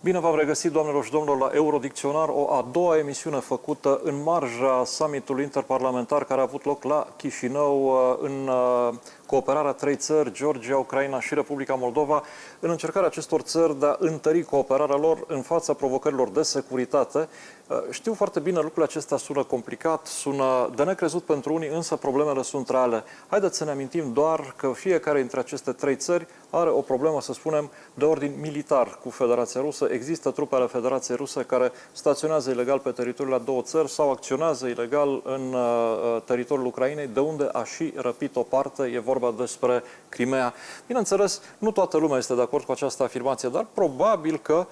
Bine v-am regăsit, doamnelor și domnilor, la Eurodicționar, o a doua emisiune făcută în marja summitului interparlamentar care a avut loc la Chișinău în cooperarea trei țări, Georgia, Ucraina și Republica Moldova, în încercarea acestor țări de a întări cooperarea lor în fața provocărilor de securitate. Știu foarte bine, lucrurile acestea sună complicat, sună de necrezut pentru unii, însă problemele sunt reale. Haideți să ne amintim doar că fiecare dintre aceste trei țări are o problemă, să spunem, de ordin militar cu Federația Rusă. Există trupe ale Federației Ruse care staționează ilegal pe teritoriul a două țări sau acționează ilegal în teritoriul Ucrainei, de unde a și răpit o parte. E vorba despre Crimea. Bineînțeles, nu toată lumea este de acord cu această afirmație, dar probabil că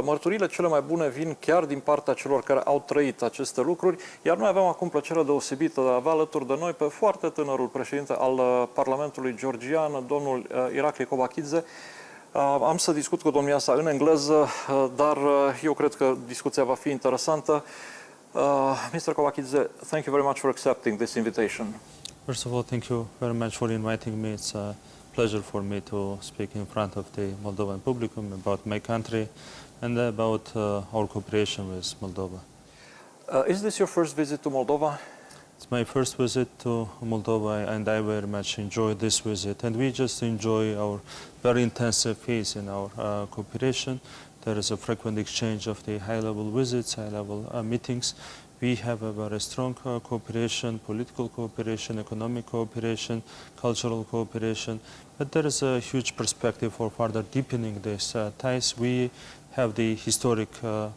mărturile cele mai bune vin chiar din partea celor care au trăit aceste lucruri, iar noi avem acum plăcerea deosebită de a avea alături de noi pe foarte tânărul președinte al Parlamentului georgian, domnul Irakli Kobakidze. Am să discut cu domnia sa în engleză, dar eu cred că discuția va fi interesantă. Mr. Kobakidze, thank you very much for accepting this invitation. First of all, thank you very much for inviting me. It's a pleasure for me to speak in front of the Moldovan publicum about my country and about our cooperation with Moldova. Is this your first visit to Moldova? It's my first visit to Moldova, and I very much enjoy this visit. And we just enjoy our very intensive phase in our cooperation. There is a frequent exchange of the high-level visits, high-level meetings. We have a very strong cooperation, political cooperation, economic cooperation, cultural cooperation. But there is a huge perspective for further deepening these ties. We have the historic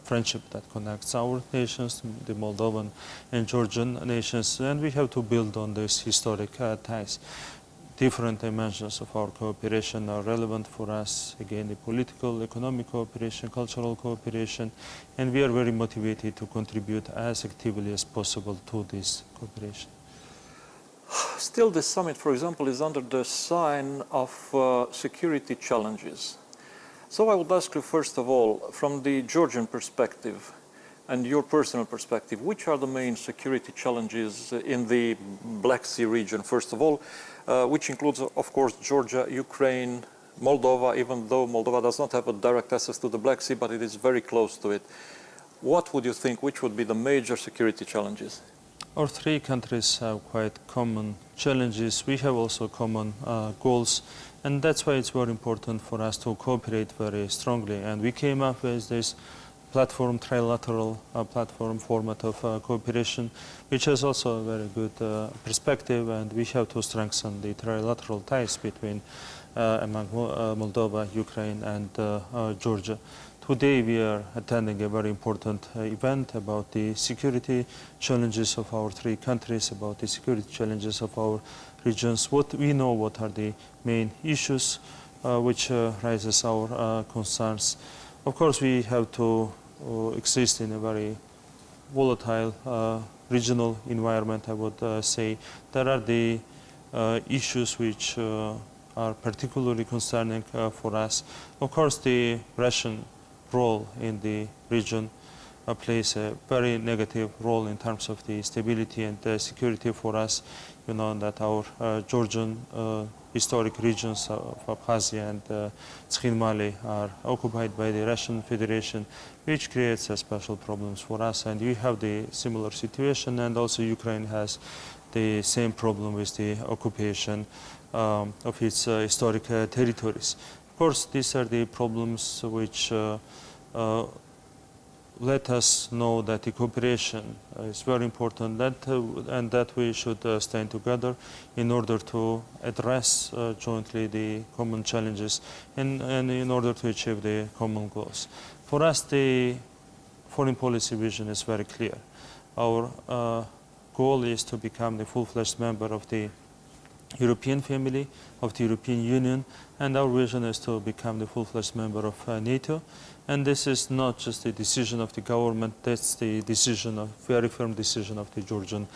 friendship that connects our nations, the Moldovan and Georgian nations, and we have to build on these historic ties. Different dimensions of our cooperation are relevant for us. Again, the political, economic cooperation, cultural cooperation, and we are very motivated to contribute as actively as possible to this cooperation. Still, this summit, for example, is under the sign of security challenges. So I would ask you, first of all, from the Georgian perspective and your personal perspective, which are the main security challenges in the Black Sea region, first of all, which includes, of course, Georgia, Ukraine, Moldova, even though Moldova does not have a direct access to the Black Sea, but it is very close to it. What would you think, which would be the major security challenges? Our three countries have quite common challenges. We have also common goals, and that's why it's very important for us to cooperate very strongly. And we came up with this platform, trilateral platform format of cooperation, which has also a very good perspective, and we have to strengthen the trilateral ties between among Moldova, Ukraine, and Georgia. Today we are attending a very important event about the security challenges of our three countries, about the security challenges of our regions. What we know, what are the main issues which raises our concerns. Of course, we have to exist in a very volatile regional environment, I would say. There are the issues which are particularly concerning for us. Of course, the Russian role in the region plays a very negative role in terms of the stability and security for us. You know that our Georgian historic regions of Abkhazia and Tskhin Mali are occupied by the Russian Federation, which creates special problems for us. And we have the similar situation, and also Ukraine has the same problem with the occupation of its historic territories. Of course, these are the problems which let us know that the cooperation is very important, and that we should stand together in order to address jointly the common challenges and in order to achieve the common goals. For us, the foreign policy vision is very clear. Our goal is to become the full-fledged member of the European family, of the European Union, and our vision is to become the full-fledged member of NATO. And this is not just a decision of the government, that's the decision of, very firm decision of the Georgian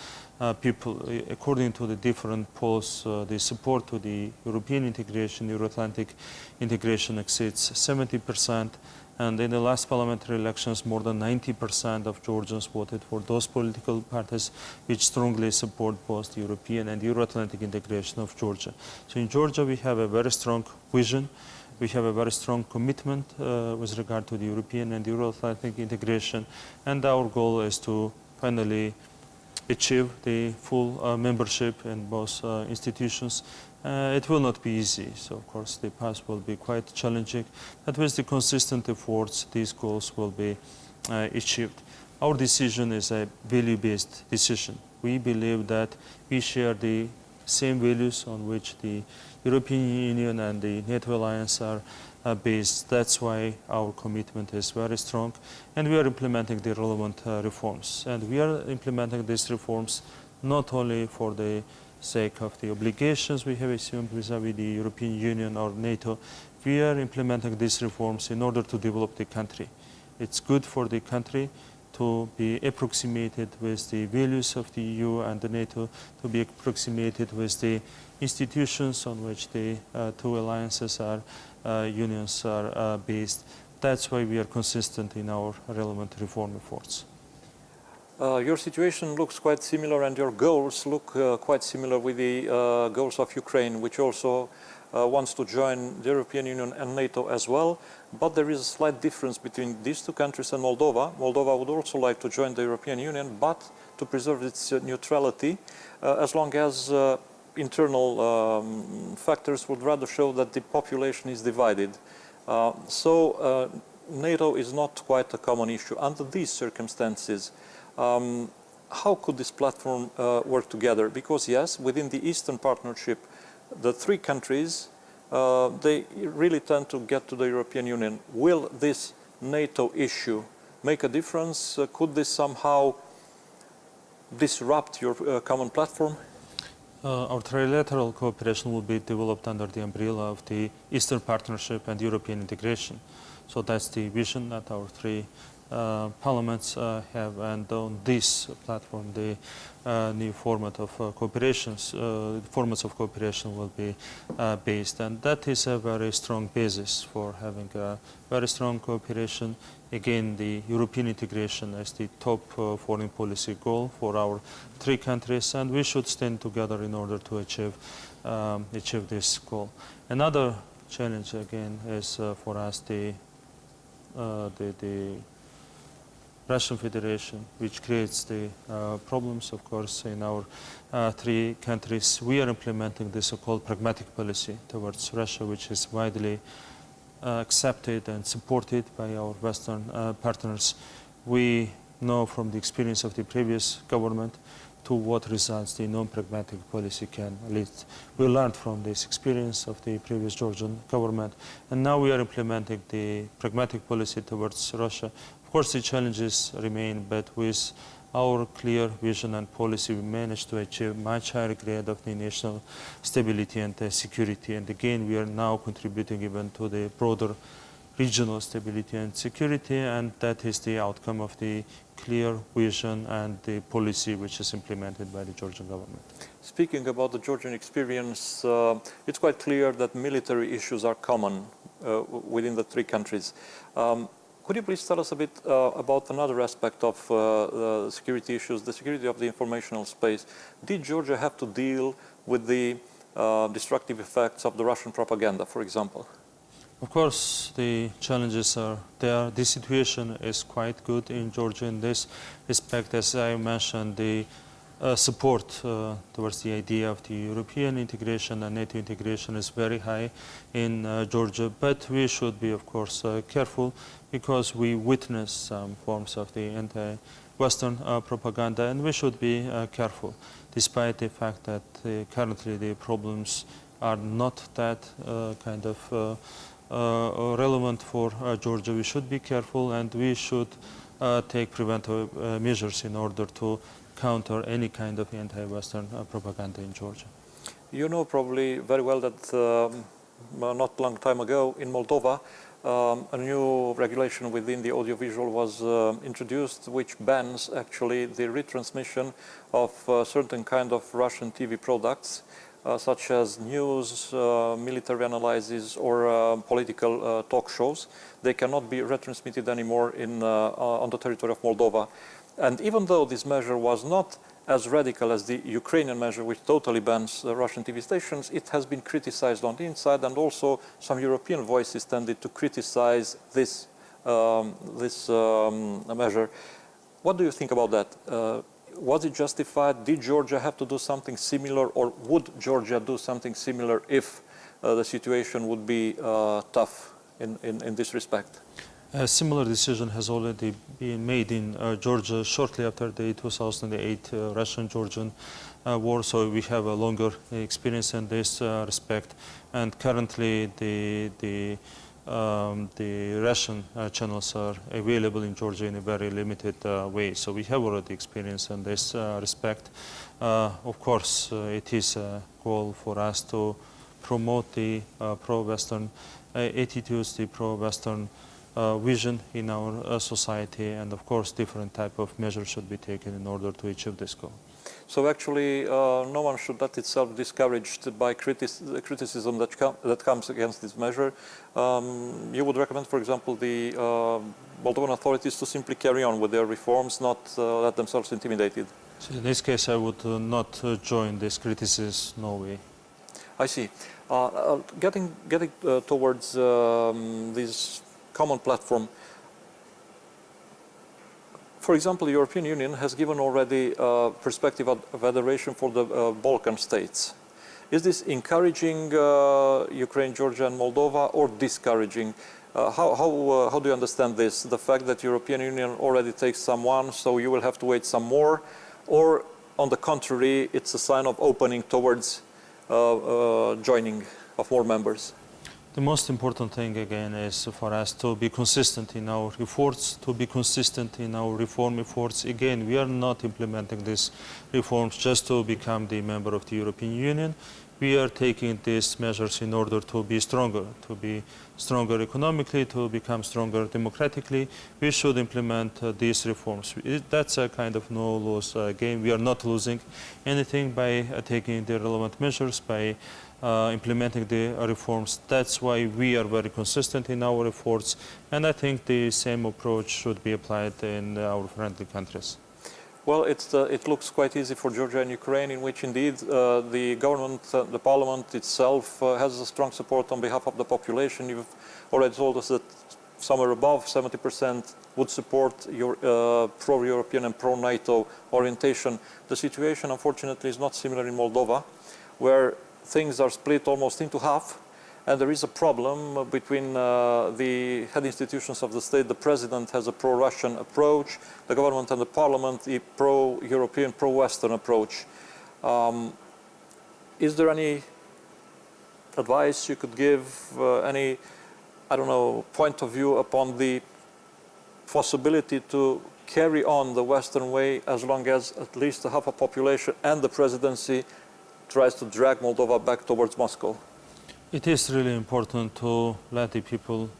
people. According to the different polls, the support to the European integration, Euro-Atlantic integration exceeds 70%. And in the last parliamentary elections, more than 90% of Georgians voted for those political parties which strongly support both the European and Euro-Atlantic integration of Georgia. So in Georgia, we have a very strong vision. We have a very strong commitment with regard to the European and Euro-Atlantic integration, and our goal is to finally achieve the full membership in both institutions. It will not be easy, so of course the path will be quite challenging, but with the consistent efforts these goals will be achieved. Our decision is a value-based decision. We believe that we share the same values on which the European Union and the NATO alliance are based. That's why our commitment is very strong, and we are implementing the relevant reforms. And we are implementing these reforms not only for the sake of the obligations we have assumed vis-à-vis the European Union or NATO. We are implementing these reforms in order to develop the country. It's good for the country to be approximated with the values of the EU and the NATO, to be approximated with the institutions on which the two alliances are, unions are based. That's why we are consistent in our relevant reform efforts. Your situation looks quite similar, and your goals look quite similar with the goals of Ukraine, which also wants to join the European Union and NATO as well. But there is a slight difference between these two countries and Moldova. Moldova would also like to join the European Union, but to preserve its neutrality, as long as internal factors would rather show that the population is divided. So NATO is not quite a common issue. Under these circumstances, how could this platform work together? Because yes, within the Eastern Partnership, the three countries, they really tend to get to the European Union. Will this NATO issue make a difference? Could this somehow disrupt your common platform? Our trilateral cooperation will be developed under the umbrella of the Eastern Partnership and European integration. So that's the vision that our three parliaments have, and on this platform the new format of formats of cooperation will be based, and that is a very strong basis for having a very strong cooperation. Again, the European integration is the top foreign policy goal for our three countries, and we should stand together in order to achieve this goal. Another challenge again is for us the Russian Federation, which creates the problems, of course, in our three countries. We are implementing the so-called pragmatic policy towards Russia, which is widely accepted and supported by our Western partners. We know from the experience of the previous government to what results the non-pragmatic policy can lead. We learned from this experience of the previous Georgian government, and now we are implementing the pragmatic policy towards Russia. Of course, the challenges remain, but with our clear vision and policy, we managed to achieve much higher grade of the national stability and security. And again, we are now contributing even to the broader regional stability and security, and that is the outcome of the clear vision and the policy which is implemented by the Georgian government. Speaking about the Georgian experience, it's quite clear that military issues are common within the three countries. Could you please tell us a bit about another aspect of security issues, the security of the informational space? Did Georgia have to deal with the destructive effects of the Russian propaganda, for example? Of course, the challenges are there. The situation is quite good in Georgia in this respect. As I mentioned, the support towards the idea of the European integration and NATO integration is very high in Georgia, but we should be, of course, careful, because we witness some forms of the anti-Western propaganda, and we should be careful, despite the fact that currently the problems are not that kind of relevant for Georgia. We should be careful, and we should take preventive measures in order to counter any kind of anti-Western propaganda in Georgia. You know probably very well that not long time ago in Moldova, a new regulation within the audiovisual was introduced, which bans actually the retransmission of certain kind of Russian TV products, such as news, military analysis, or political talk shows. They cannot be retransmitted anymore on the territory of Moldova. And even though this measure was not as radical as the Ukrainian measure, which totally bans Russian TV stations, it has been criticized on the inside, and also some European voices tended to criticize this measure. What do you think about that? Was it justified? Did Georgia have to do something similar, or would Georgia do something similar if the situation would be tough in this respect? A similar decision has already been made in Georgia shortly after the 2008 Russian-Georgian war, so we have a longer experience in this respect. And currently, the Russian channels are available in Georgia in a very limited way. So we have already experience in this respect. Of course, it is a goal for us to promote the pro-Western attitudes, the pro-Western vision in our society, and of course different type of measures should be taken in order to achieve this goal. So actually no one should let itself discouraged by criticism that comes against this measure. You would recommend, for example, the Moldovan authorities to simply carry on with their reforms, not let themselves intimidated? So in this case I would not join this criticism, no way. I see. Getting towards this common platform, for example, the European Union has given already perspective of adoration for the Balkan states. Is this encouraging Ukraine, Georgia and Moldova, or discouraging? How do you understand this? The fact that the European Union already takes someone, so you will have to wait some more, or on the contrary, it's a sign of opening towards joining of more members? The most important thing again is for us to be consistent in our efforts, to be consistent in our reform efforts. Again, we are not implementing these reforms just to become the member of the European Union. We are taking these measures in order to be stronger economically, to become stronger democratically. We should implement these reforms. That's a kind of no-lose game. We are not losing anything by taking the relevant measures, by implementing the reforms. That's why we are very consistent in our efforts, and I think the same approach should be applied in our friendly countries. Well, it looks quite easy for Georgia and Ukraine, in which indeed the government, the parliament itself has a strong support on behalf of the population. You've already told us that somewhere above 70% would support your pro-European and pro-NATO orientation. The situation, unfortunately, is not similar in Moldova, where things are split almost into half, and there is a problem between the head institutions of the state. The president has a pro-Russian approach, the government and the parliament a pro-European, pro-Western approach. Is there any advice you could give, any, I don't know, point of view upon the possibility to carry on the Western way as long as at least half a population and the presidency tries to drag Moldova back towards Moscow? It is really important to let the people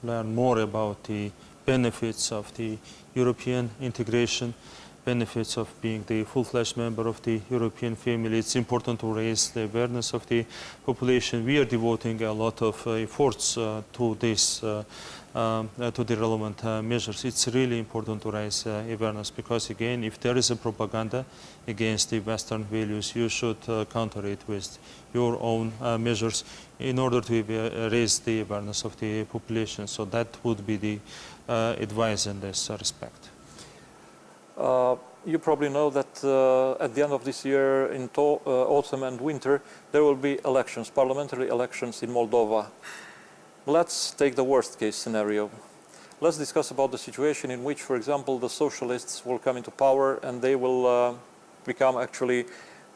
learn more about the benefits of the European integration, benefits of being the full-fledged member of the European family. It's important to raise the awareness of the population. We are devoting a lot of efforts to this, to the relevant measures. It's really important to raise awareness, because again, if there is a propaganda against the Western values, you should counter it with your own measures in order to raise the awareness of the population. So that would be the advice in this respect. You probably know that at the end of this year, in autumn and winter, there will be elections, parliamentary elections in Moldova. Let's take the worst case scenario. Let's discuss about the situation in which, for example, the socialists will come into power and they will become actually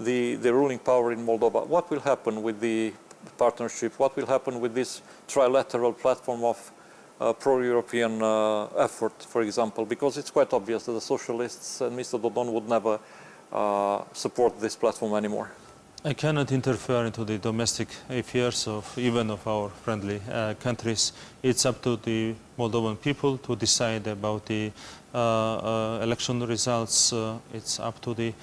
the ruling power in Moldova. What will happen with the partnership? What will happen with this trilateral platform of pro-European effort, for example? Because it's quite obvious that the socialists and Mr. Dodon would never support this platform anymore. I cannot interfere into the domestic affairs of even of our friendly countries. It's up to the Moldovan people to decide about the election results. It's up to the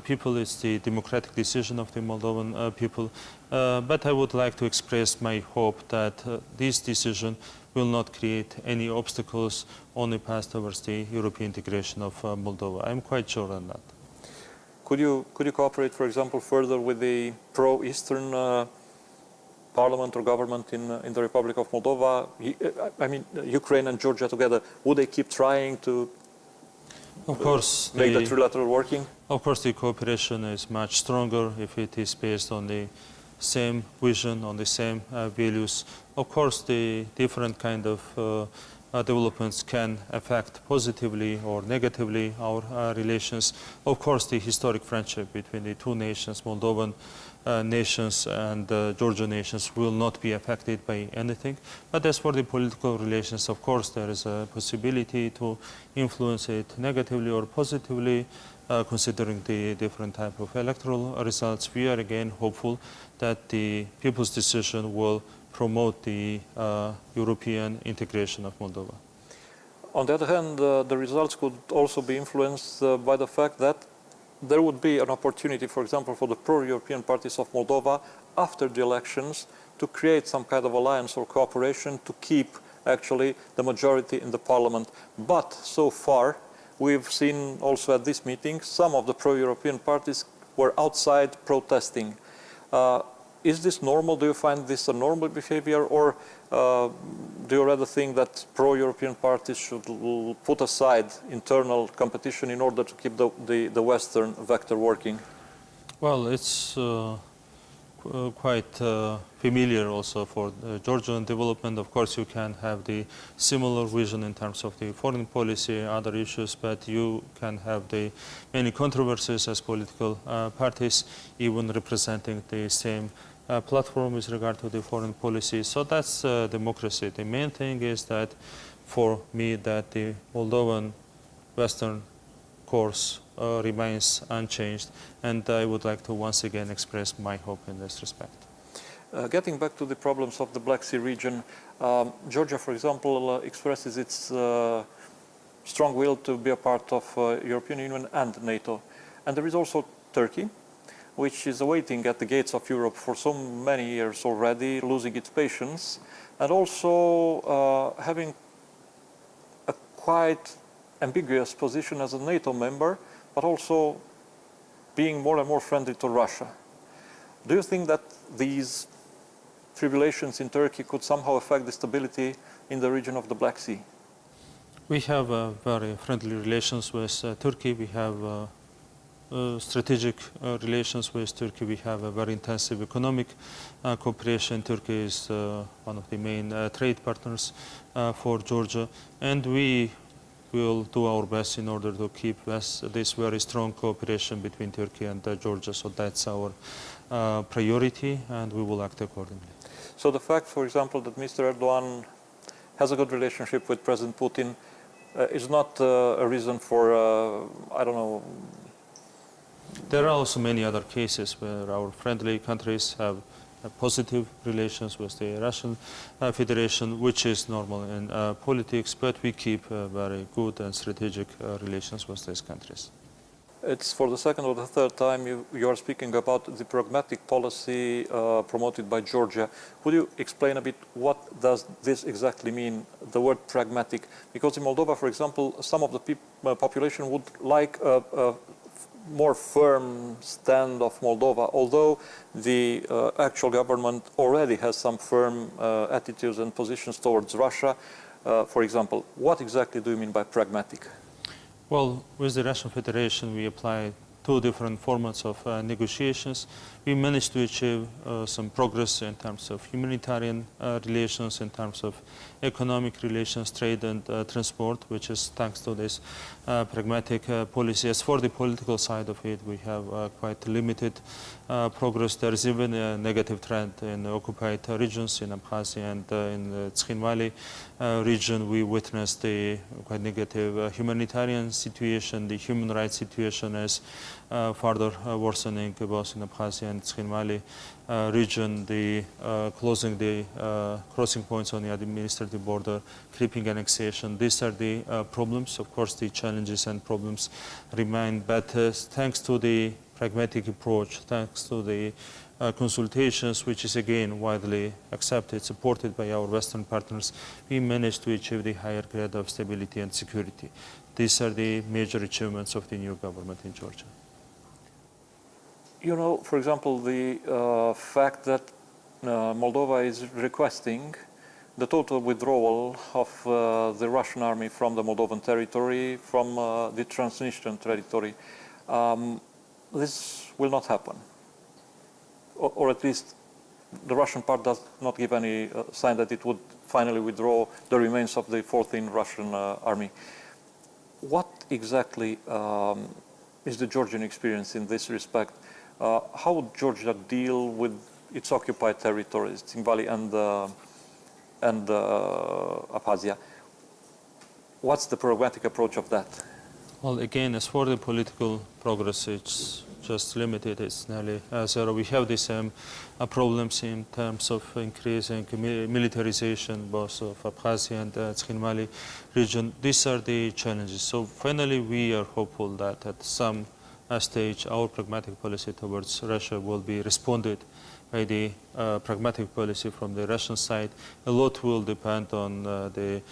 people. It's the democratic decision of the Moldovan people. But I would like to express my hope that this decision will not create any obstacles on the path towards the European integration of Moldova. I'm quite sure on that. Could you cooperate, for example, further with the pro-Eastern parliament or government in the Republic of Moldova? I mean, Ukraine and Georgia together, would they keep trying to Of course, make the trilateral working? Of course, the cooperation is much stronger if it is based on the same vision, on the same values. Of course, the different kind of developments can affect positively or negatively our relations. Of course, the historic friendship between the two nations, Moldovan nations and Georgian nations, will not be affected by anything. But as for the political relations, of course, there is a possibility to influence it negatively or positively, considering the different type of electoral results. We are again hopeful that the people's decision will promote the European integration of Moldova. On the other hand, the results could also be influenced by the fact that there would be an opportunity, for example, for the pro-European parties of Moldova after the elections to create some kind of alliance or cooperation to keep actually the majority in the parliament. But so far, we've seen also at this meeting, some of the pro-European parties were outside protesting. Is this normal? Do you find this a normal behavior, or do you rather think that pro-European parties should put aside internal competition in order to keep the Western vector working? Well, it's quite familiar also for Georgian development. Of course, you can have the similar vision in terms of the foreign policy, other issues, but you can have the many controversies as political parties, even representing the same platform with regard to the foreign policy. So that's democracy. The main thing is that, for me, that the Moldovan Western course remains unchanged, and I would like to once again express my hope in this respect. Getting back to the problems of the Black Sea region, Georgia, for example, expresses its strong will to be a part of European Union and NATO. And there is also Turkey, which is waiting at the gates of Europe for so many years already, losing its patience, and also having a quite ambiguous position as a NATO member, but also being more and more friendly to Russia. Do you think that these tribulations in Turkey could somehow affect the stability in the region of the Black Sea? We have very friendly relations with Turkey. We have strategic relations with Turkey. We have a very intensive economic cooperation. Turkey is one of the main trade partners for Georgia, and we will do our best in order to keep this very strong cooperation between Turkey and Georgia. So that's our priority, and we will act accordingly. So the fact, for example, that Mr. Erdogan has a good relationship with President Putin is not a reason for, I don't know. There are also many other cases where our friendly countries have positive relations with the Russian Federation, which is normal in politics, but we keep very good and strategic relations with these countries. It's for the second or the third time you are speaking about the pragmatic policy promoted by Georgia. Would you explain a bit what does this exactly mean, the word pragmatic? Because in Moldova, for example, some of the population would like a more firm stand of Moldova, although the actual government already has some firm attitudes and positions towards Russia. For example, what exactly do you mean by pragmatic? Well, with the Russian Federation, we applied two different formats of negotiations. We managed to achieve some progress in terms of humanitarian relations, in terms of economic relations, trade and transport, which is thanks to this pragmatic policy. As for the political side of it, we have quite limited progress. There is even a negative trend in occupied regions, in Abkhazia and in the Tskhin Valley region. We witnessed a quite negative humanitarian situation. The human rights situation is further worsening both in Abkhazia and Tskhin Valley region. The closing the crossing points on the administrative border, creeping annexation. These are the problems. Of course, the challenges and problems remain, but thanks to the pragmatic approach, thanks to the consultations, which is again widely accepted, supported by our Western partners, we managed to achieve the higher grade of stability and security. These are the major achievements of the new government in Georgia. You know, for example, the fact that Moldova is requesting the total withdrawal of the Russian army from the Moldovan territory, from the Transnistrian territory. This will not happen. Or at least the Russian part does not give any sign that it would finally withdraw the remains of the 14th Russian army. What exactly is the Georgian experience in this respect? How would Georgia deal with its occupied territories, Tsinghvali and Abkhazia? What's the pragmatic approach of that? Well, again, as for the political progress, it's just limited. It's nearly zero. We have the same problems in terms of increasing militarization, both of Abkhazia and Tskhinvali region. These are the challenges. So finally, we are hopeful that at some stage, our pragmatic policy towards Russia will be responded by the pragmatic policy from the Russian side. A lot will depend on the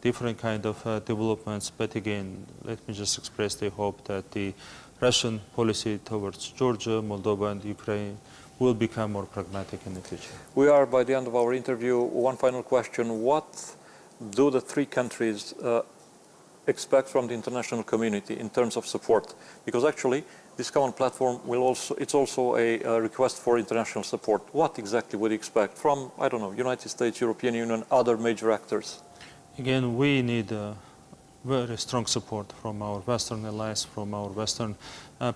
different kind of developments. But again, let me just express the hope that the Russian policy towards Georgia, Moldova, and Ukraine will become more pragmatic in the future. We are by the end of our interview. One final question. What do the three countries expect from the international community in terms of support? Because actually, this common platform it's also a request for international support. What exactly would you expect from, I don't know, United States, European Union, other major actors? Again, we need very strong support from our Western allies, from our Western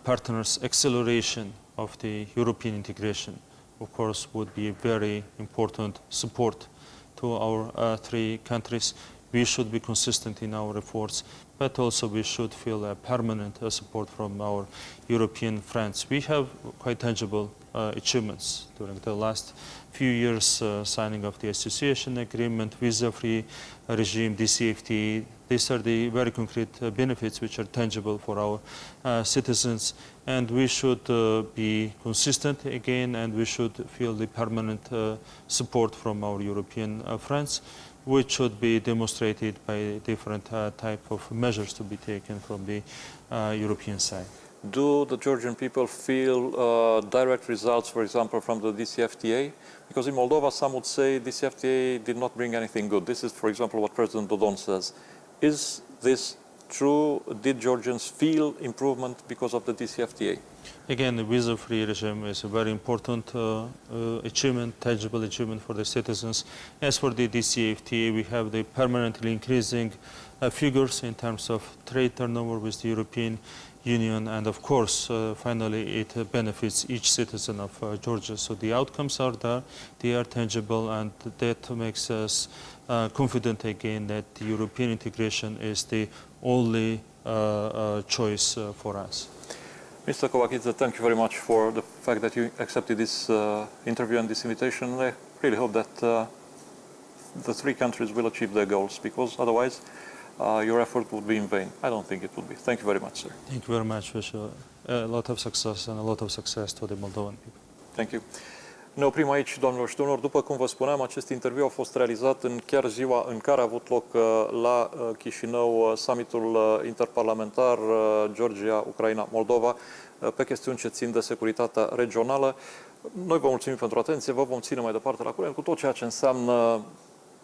partners. Acceleration of the European integration, of course, would be a very important support to our three countries. We should be consistent in our efforts, but also we should feel a permanent support from our European friends. We have quite tangible achievements during the last few years, signing of the association agreement, visa-free regime, DCFTA. These are the very concrete benefits which are tangible for our citizens, and we should be consistent again, and we should feel the permanent support from our European friends, which should be demonstrated by different type of measures to be taken from the European side. Do the Georgian people feel direct results, for example, from the DCFTA? Because in Moldova, some would say DCFTA did not bring anything good. This is, for example, what President Dodon says. Is this true? Did Georgians feel improvement because of the DCFTA? Again, the visa-free regime is a very important achievement, tangible achievement for the citizens. As for the DCFTA, we have the permanently increasing figures in terms of trade turnover with the European Union, and of course, finally, it benefits each citizen of Georgia. So the outcomes are there, they are tangible, and that makes us confident again that the European integration is the only choice for us. Mr. Kovakidze, thank you very much for the fact that you accepted this interview and this invitation. I really hope that the three countries will achieve their goals, because otherwise your effort would be in vain. I don't think it would be. Thank you very much, sir. Thank you very much. Wish you a lot of success and a lot of success to the Moldovan people. Thank you. Ne oprim aici, doamnelor și domnilor. După cum vă spuneam, acest interviu a fost realizat în chiar ziua în care a avut loc la Chișinău summitul interparlamentar Georgia, Ucraina, Moldova pe chestiuni ce țin de securitatea regională. Noi vă mulțumim pentru atenție, vă vom ține mai departe la curent cu tot ceea ce înseamnă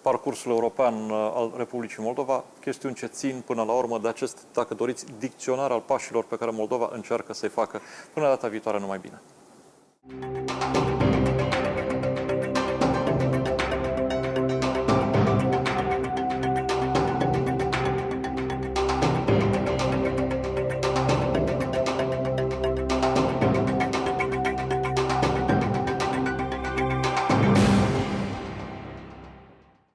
parcursul european al Republicii Moldova, chestiuni ce țin până la urmă de acest, dacă doriți, dicționar al pașilor pe care Moldova încearcă să-i facă. Până data viitoare, numai bine!